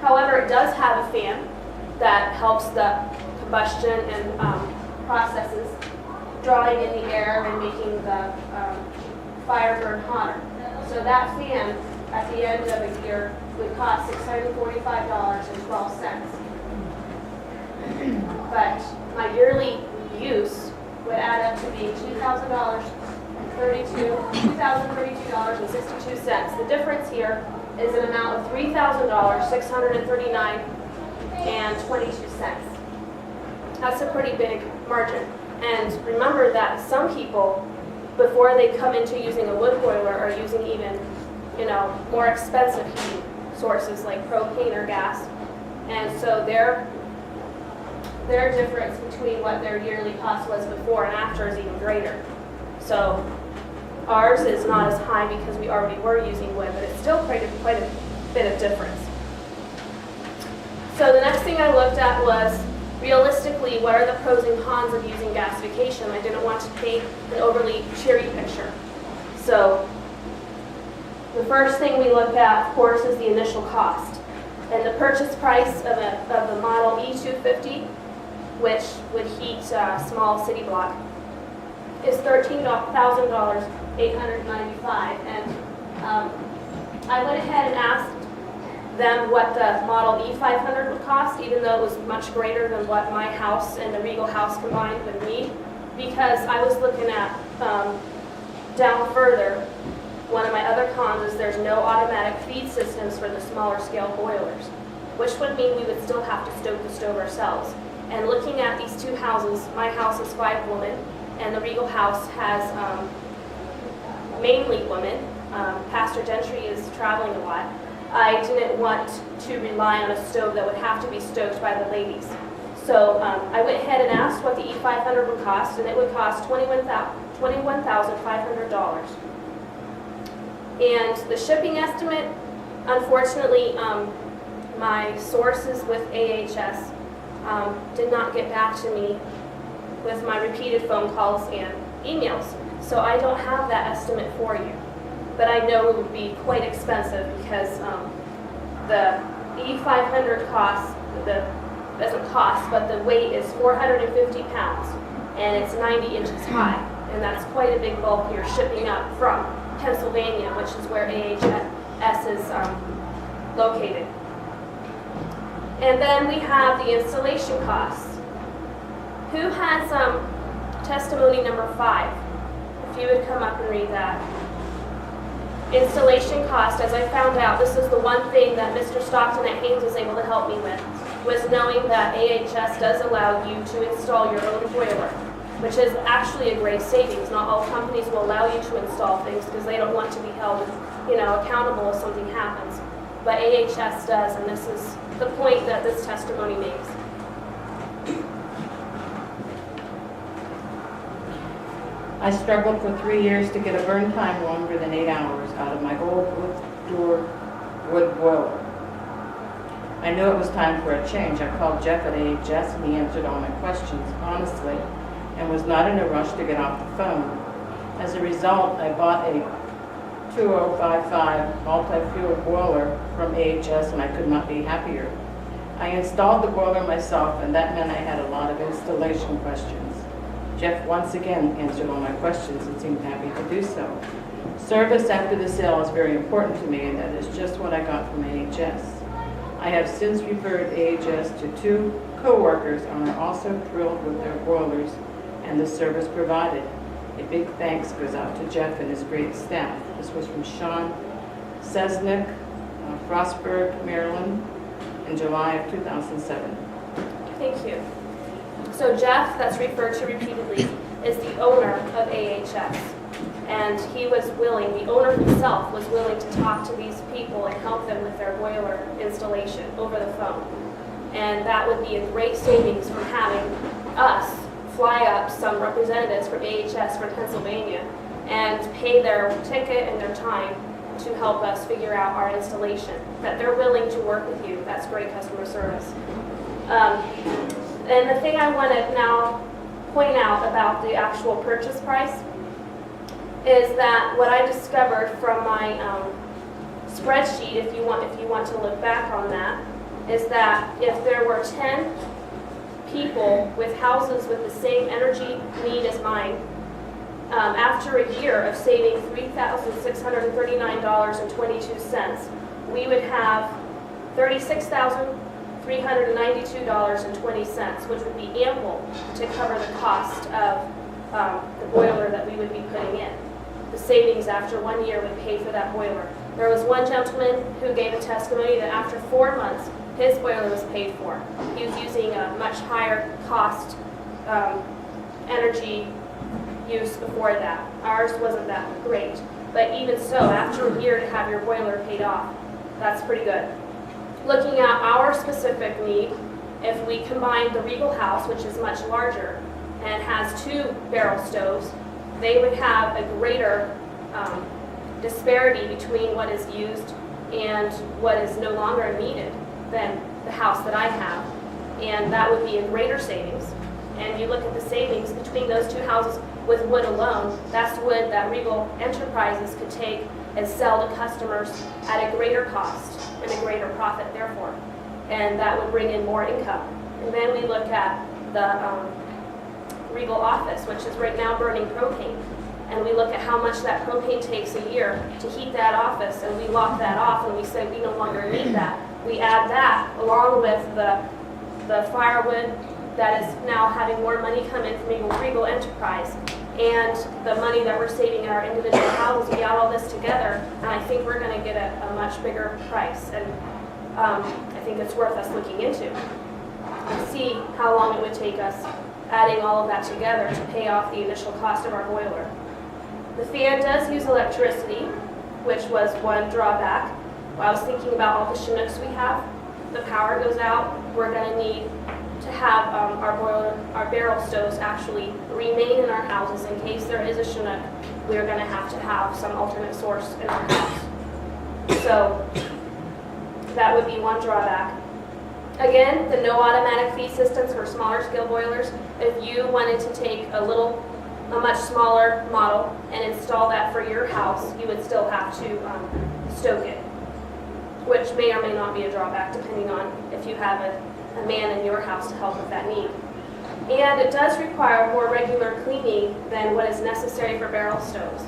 However, it does have a fan that helps the combustion and processes drawing in the air and making the fire burn hotter. So that fan at the end of a year would cost $645.12. But my yearly use would add up to be $2,032.62. The difference here is an amount of $3,639.22. That's a pretty big margin. And remember that some people, before they come into using a wood boiler, are using even, more expensive heating sources like propane or gas. And so their difference between what their yearly cost was before and after is even greater. So ours is not as high because we already were using wood, but it's still quite a bit of difference. So the next thing I looked at was, realistically, what are the pros and cons of using gasification? I didn't want to paint an overly cheery picture. So the first thing we look at, of course, is the initial cost. And the purchase price of the model E250, which would heat a small city block, is $13,895. And I went ahead and asked them what the model E500 would cost, even though it was much greater than what my house and the Regal house combined would need, because I was looking at down further. One of my other cons is there's no automatic feed systems for the smaller scale boilers, which would mean we would still have to stoke the stove ourselves. And looking at these two houses, my house is 5 women, and the Regal house has mainly women. Pastor Gentry is traveling a lot. I didn't want to rely on a stove that would have to be stoked by the ladies. So I went ahead and asked what the E500 would cost, and it would cost $21,500. And the shipping estimate, unfortunately, my sources with AHS did not get back to me with my repeated phone calls and emails. So I don't have that estimate for you. But I know it would be quite expensive because the E500 doesn't cost, but the weight is 450 pounds, and it's 90 inches high. And that's quite a big bulk you're shipping up from Pennsylvania, which is where AHS is located. And then we have the installation costs. Who has testimony number 5? If you would come up and read that. Installation cost, as I found out, this is the one thing that Mr. Stockton at Haynes was able to help me with, was knowing that AHS does allow you to install your own boiler, which is actually a great savings. Not all companies will allow you to install things because they don't want to be held, accountable if something happens. But AHS does, and this is the point that this testimony makes. I struggled for 3 years to get a burn time longer than 8 hours out of my old wood-door wood boiler. I knew it was time for a change. I called Jeff at AHS and he answered all my questions honestly and was not in a rush to get off the phone. As a result, I bought a 2055 multi-fuel boiler from AHS and I could not be happier. I installed the boiler myself and that meant I had a lot of installation questions. Jeff once again answered all my questions and seemed happy to do so. Service after the sale is very important to me, and that is just what I got from AHS. I have since referred AHS to 2 co-workers and are also thrilled with their boilers and the service provided. A big thanks goes out to Jeff and his great staff. This was from Sean Sesnick, Frostburg, Maryland, in July of 2007. Thank you. So Jeff, that's referred to repeatedly, is the owner of AHS. And he was willing, the owner himself was willing to talk to these people and help them with their boiler installation over the phone. And that would be a great savings from having us fly up some representatives from AHS from Pennsylvania and pay their ticket and their time to help us figure out our installation. That they're willing to work with you. That's great customer service. And the thing I want to now point out about the actual purchase price is that what I discovered from my spreadsheet, if you want to look back on that, is that if there were 10 people with houses with the same energy need as mine, after a year of saving $3,639.22, we would have $36,392.20, which would be ample to cover the cost of the boiler that we would be putting in. The savings after 1 year would pay for that boiler. There was one gentleman who gave a testimony that after 4 months, his boiler was paid for. He was using a much higher cost energy use before that. Ours wasn't that great. But even so, after a year to have your boiler paid off, that's pretty good. Looking at our specific need, if we combine the Regal house, which is much larger and has 2 barrel stoves, they would have a greater disparity between what is used and what is no longer needed than the house that I have. And that would be a greater savings. And you look at the savings between those 2 houses with wood alone, that's wood that Regal Enterprises could take and sell to customers at a greater cost and a greater profit, therefore. And that would bring in more income. And then we look at the Regal office, which is right now burning propane. And we look at how much that propane takes a year to heat that office, and we lock that off and we say we no longer need that. We add that along with the firewood that is now having more money come in from Regal Enterprise, and the money that we're saving in our individual houses. We add all this together, and I think we're going to get a much bigger price, and I think it's worth us looking into and see how long it would take us adding all of that together to pay off the initial cost of our boiler. The fan does use electricity, which was one drawback. While I was thinking about all the Chinooks we have, the power goes out, we're going to need to have our barrel stoves actually remain in our houses in case there is a Chinook. We're going to have some alternate source in our house. So that would be one drawback. Again, the no automatic feed systems for smaller scale boilers. If you wanted to take a much smaller model and install that for your house, you would still have to stoke it, which may or may not be a drawback depending on if you have a man in your house to help with that need. And it does require more regular cleaning than what is necessary for barrel stoves.